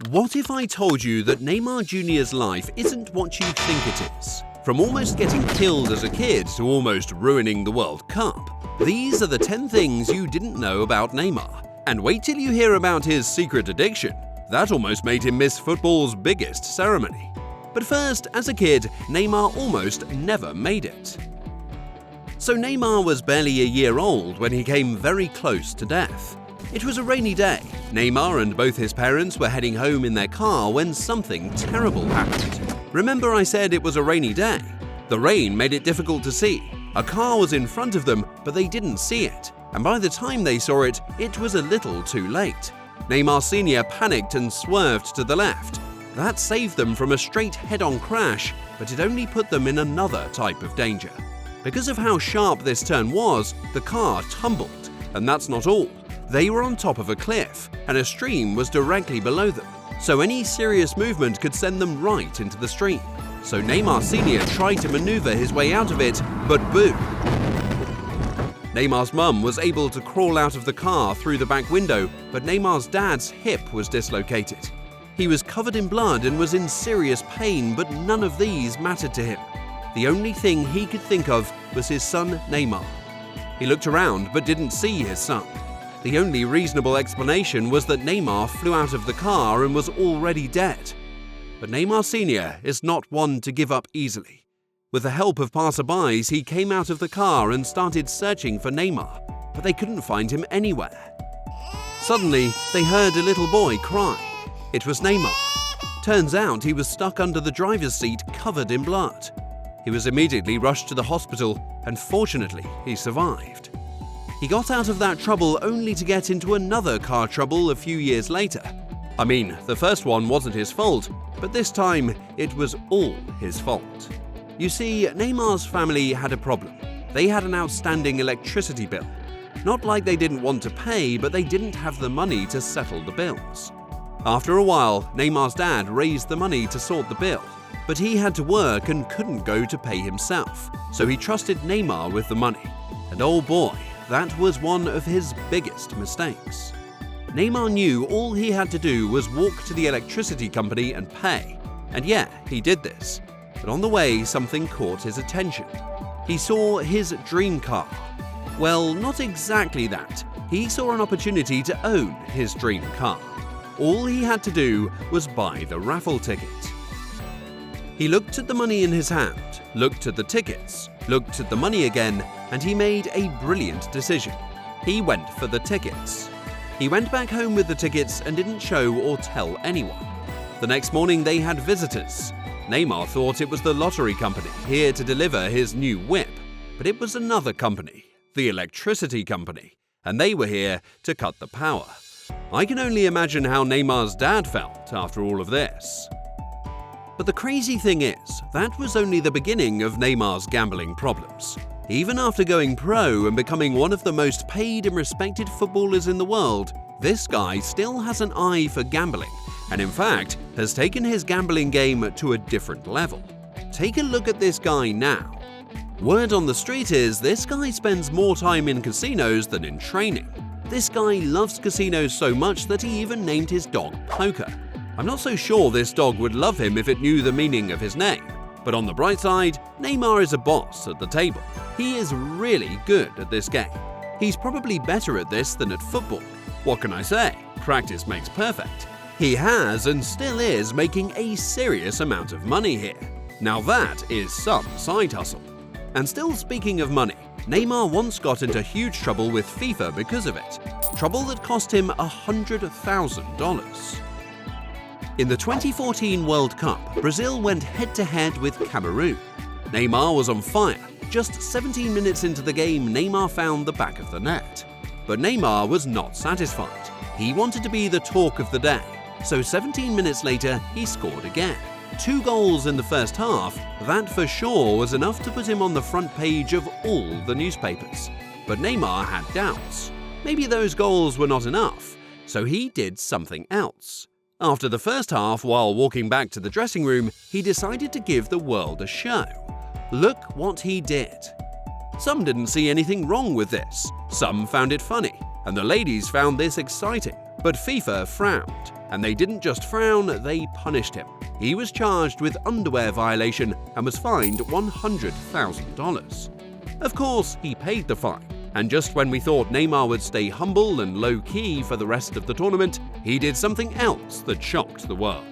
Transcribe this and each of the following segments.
What if I told you that Neymar Jr.'s life isn't what you think it is? From almost getting killed as a kid to almost ruining the World Cup. These are the 10 things you didn't know about Neymar. And wait till you hear about his secret addiction. That almost made him miss football's biggest ceremony. But first, as a kid, Neymar almost never made it. So Neymar was barely a year old when he came very close to death. It was a rainy day. Neymar and both his parents were heading home in their car when something terrible happened. Remember I said it was a rainy day? The rain made it difficult to see. A car was in front of them, but they didn't see it. And by the time they saw it, it was a little too late. Neymar Sr. panicked and swerved to the left. That saved them from a straight head-on crash, but it only put them in another type of danger. Because of how sharp this turn was, the car tumbled. And that's not all. They were on top of a cliff, and a stream was directly below them, so any serious movement could send them right into the stream. So Neymar Sr. tried to maneuver his way out of it, but boom! Neymar's mum was able to crawl out of the car through the back window, but Neymar's dad's hip was dislocated. He was covered in blood and was in serious pain, but none of these mattered to him. The only thing he could think of was his son Neymar. He looked around but didn't see his son. The only reasonable explanation was that Neymar flew out of the car and was already dead. But Neymar Sr. is not one to give up easily. With the help of passerbys, he came out of the car and started searching for Neymar, but they couldn't find him anywhere. Suddenly, they heard a little boy cry. It was Neymar. Turns out he was stuck under the driver's seat covered in blood. He was immediately rushed to the hospital, and fortunately, he survived. He got out of that trouble only to get into another car trouble a few years later. I mean, the first one wasn't his fault, but this time it was all his fault. You see, Neymar's family had a problem. They had an outstanding electricity bill. Not like they didn't want to pay, but they didn't have the money to settle the bills. After a while, Neymar's dad raised the money to sort the bill, but he had to work and couldn't go to pay himself, so he trusted Neymar with the money. And oh boy, that was one of his biggest mistakes. Neymar knew all he had to do was walk to the electricity company and pay. And yeah, he did this. But on the way, something caught his attention. He saw his dream car. Well, not exactly that. He saw an opportunity to own his dream car. All he had to do was buy the raffle ticket. He looked at the money in his hand, looked at the tickets, looked at the money again, and he made a brilliant decision. He went for the tickets. He went back home with the tickets and didn't show or tell anyone. The next morning they had visitors. Neymar thought it was the lottery company here to deliver his new whip, but it was another company, the electricity company, and they were here to cut the power. I can only imagine how Neymar's dad felt after all of this. But the crazy thing is, that was only the beginning of Neymar's gambling problems. Even after going pro and becoming one of the most paid and respected footballers in the world, this guy still has an eye for gambling, and in fact, has taken his gambling game to a different level. Take a look at this guy now. Word on the street is this guy spends more time in casinos than in training. This guy loves casinos so much that he even named his dog Poker. I'm not so sure this dog would love him if it knew the meaning of his name. But on the bright side, Neymar is a boss at the table. He is really good at this game. He's probably better at this than at football. What can I say? Practice makes perfect. He has and still is making a serious amount of money here. Now that is some side hustle. And still speaking of money, Neymar once got into huge trouble with FIFA because of it. Trouble that cost him $100,000. In the 2014 World Cup, Brazil went head-to-head with Cameroon. Neymar was on fire. Just 17 minutes into the game, Neymar found the back of the net. But Neymar was not satisfied. He wanted to be the talk of the day. So 17 minutes later, he scored again. 2 goals in the first half, that for sure was enough to put him on the front page of all the newspapers. But Neymar had doubts. Maybe those goals were not enough, so he did something else. After the first half, while walking back to the dressing room, he decided to give the world a show. Look what he did. Some didn't see anything wrong with this. Some found it funny, and the ladies found this exciting. But FIFA frowned. and they didn't just frown, they punished him. He was charged with underwear violation and was fined $100,000. Of course, he paid the fine, and just when we thought Neymar would stay humble and low-key for the rest of the tournament, he did something else that shocked the world.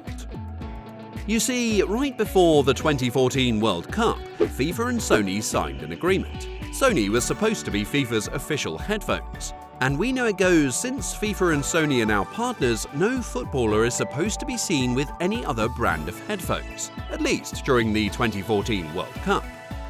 You see, right before the 2014 World Cup, FIFA and Sony signed an agreement. Sony was supposed to be FIFA's official headphones. And we know it goes, since FIFA and Sony are now partners, no footballer is supposed to be seen with any other brand of headphones, at least during the 2014 World Cup.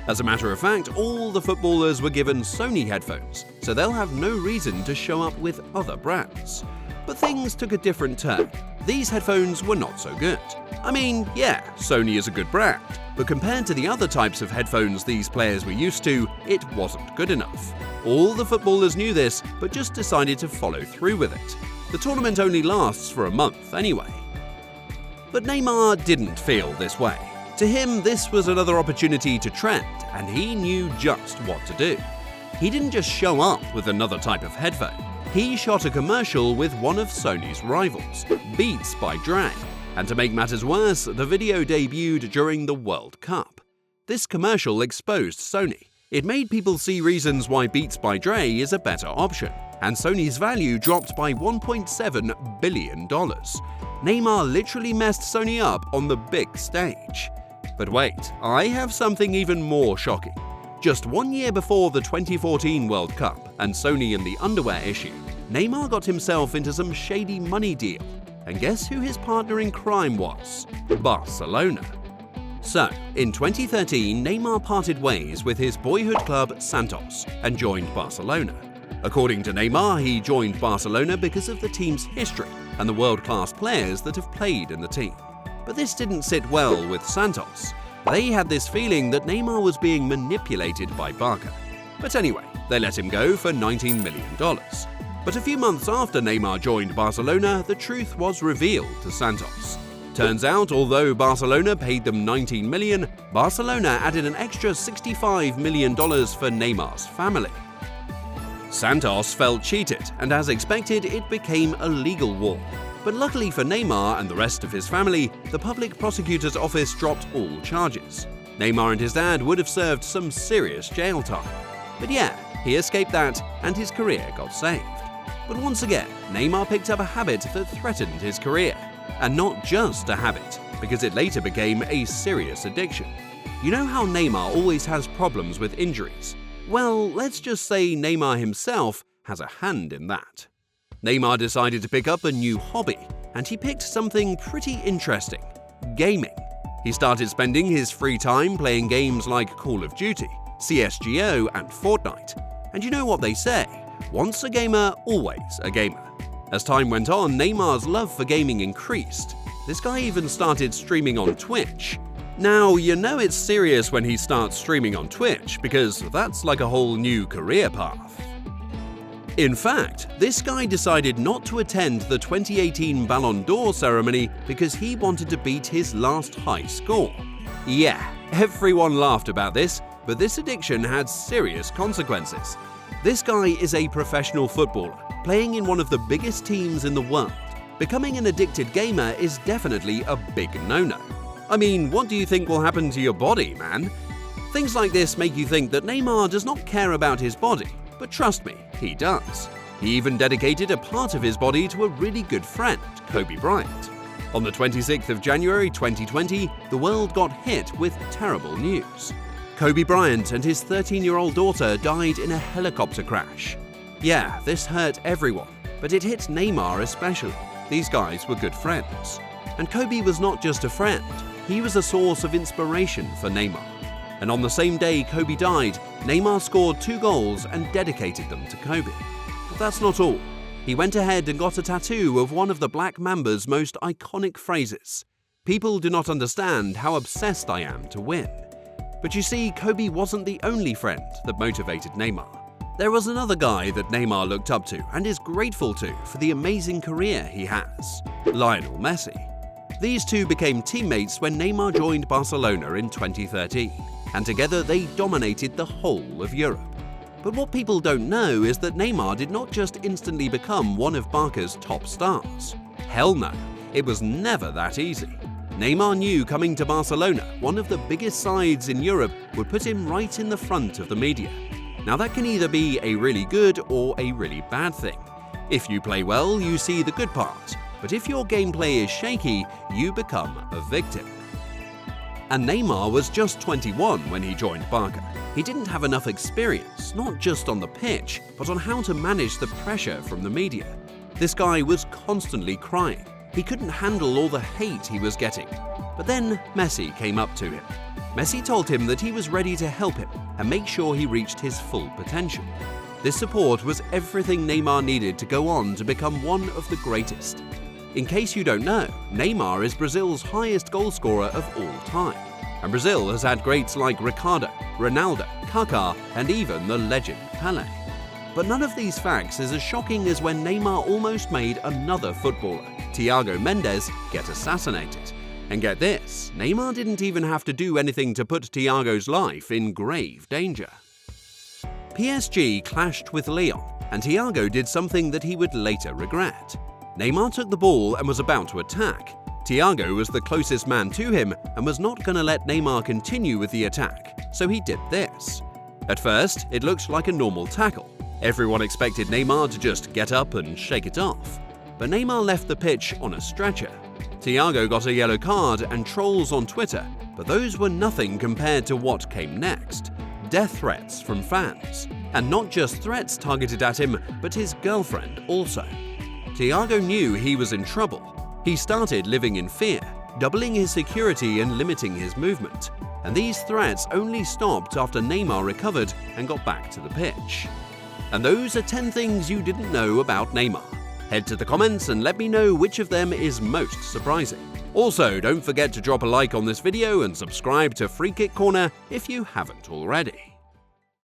As a matter of fact, all the footballers were given Sony headphones, so they'll have no reason to show up with other brands. But things took a different turn. These headphones were not so good. I mean, yeah, Sony is a good brand, but compared to the other types of headphones these players were used to, it wasn't good enough. All the footballers knew this, but just decided to follow through with it. The tournament only lasts for a month anyway. But Neymar didn't feel this way. To him, this was another opportunity to trend, and he knew just what to do. He didn't just show up with another type of headphone. He shot a commercial with one of Sony's rivals, Beats by Dre. And to make matters worse, the video debuted during the World Cup. This commercial exposed Sony. It made people see reasons why Beats by Dre is a better option, and Sony's value dropped by $1.7 billion. Neymar literally messed Sony up on the big stage. But wait, I have something even more shocking. Just 1 year before the 2014 World Cup and Sony and the underwear issue, Neymar got himself into some shady money deal. And guess who his partner in crime was? Barcelona. So, in 2013, Neymar parted ways with his boyhood club Santos and joined Barcelona. According to Neymar, he joined Barcelona because of the team's history and the world-class players that have played in the team. But this didn't sit well with Santos. They had this feeling that Neymar was being manipulated by Barca. But anyway, they let him go for $19 million. But a few months after Neymar joined Barcelona, the truth was revealed to Santos. Turns out, although Barcelona paid them $19 million, Barcelona added an extra $65 million for Neymar's family. Santos felt cheated, and as expected, it became a legal war. But luckily for Neymar and the rest of his family, the public prosecutor's office dropped all charges. Neymar and his dad would have served some serious jail time. But yeah, he escaped that, and his career got saved. But once again, Neymar picked up a habit that threatened his career. And not just a habit, because it later became a serious addiction. You know how Neymar always has problems with injuries? Well, let's just say Neymar himself has a hand in that. Neymar decided to pick up a new hobby, and he picked something pretty interesting: gaming. He started spending his free time playing games like Call of Duty, CSGO, and Fortnite. And you know what they say? Once a gamer, always a gamer. As time went on, Neymar's love for gaming increased. This guy even started streaming on Twitch. Now, you know it's serious when he starts streaming on Twitch, because that's like a whole new career path. In fact, this guy decided not to attend the 2018 Ballon d'Or ceremony because he wanted to beat his last high score. Yeah, everyone laughed about this, but this addiction had serious consequences. This guy is a professional footballer, playing in one of the biggest teams in the world. Becoming an addicted gamer is definitely a big no-no. I mean, what do you think will happen to your body, man? Things like this make you think that Neymar does not care about his body, but trust me, he does. He even dedicated a part of his body to a really good friend, Kobe Bryant. On the 26th of January 2020, the world got hit with terrible news. Kobe Bryant and his 13-year-old daughter died in a helicopter crash. Yeah, this hurt everyone, but it hit Neymar especially. These guys were good friends. And Kobe was not just a friend, he was a source of inspiration for Neymar. And on the same day Kobe died, Neymar scored 2 goals and dedicated them to Kobe. But that's not all. He went ahead and got a tattoo of one of the Black Mamba's most iconic phrases: "People do not understand how obsessed I am to win." But you see, Kobe wasn't the only friend that motivated Neymar. There was another guy that Neymar looked up to and is grateful to for the amazing career he has: Lionel Messi. These two became teammates when Neymar joined Barcelona in 2013, and together they dominated the whole of Europe. But what people don't know is that Neymar did not just instantly become one of Barca's top stars. Hell no, It was never that easy. Neymar knew coming to Barcelona, one of the biggest sides in Europe, would put him right in the front of the media. Now that can either be a really good or a really bad thing. If you play well, you see the good part, but if your gameplay is shaky, you become a victim. And Neymar was just 21 when he joined Barca. He didn't have enough experience, not just on the pitch, but on how to manage the pressure from the media. This guy was constantly crying. He couldn't handle all the hate he was getting. But then Messi came up to him. Messi told him that he was ready to help him and make sure he reached his full potential. This support was everything Neymar needed to go on to become one of the greatest. In case you don't know, Neymar is Brazil's highest goal scorer of all time. And Brazil has had greats like Ricardo, Ronaldo, Kaká, and even the legend Pelé. But none of these facts is as shocking as when Neymar almost made another footballer, Thiago Mendes, get assassinated. And get this, Neymar didn't even have to do anything to put Thiago's life in grave danger. PSG clashed with Lyon, and Thiago did something that he would later regret. Neymar took the ball and was about to attack. Thiago was the closest man to him and was not going to let Neymar continue with the attack, so he did this. At first, it looked like a normal tackle. Everyone expected Neymar to just get up and shake it off. But Neymar left the pitch on a stretcher. Thiago got a yellow card and trolls on Twitter, but those were nothing compared to what came next. Death threats from fans. And not just threats targeted at him, but his girlfriend also. Thiago knew he was in trouble. He started living in fear, doubling his security and limiting his movement. And these threats only stopped after Neymar recovered and got back to the pitch. And those are 10 things you didn't know about Neymar. Head to the comments and let me know which of them is most surprising. Also, don't forget to drop a like on this video and subscribe to Free Kick Corner if you haven't already.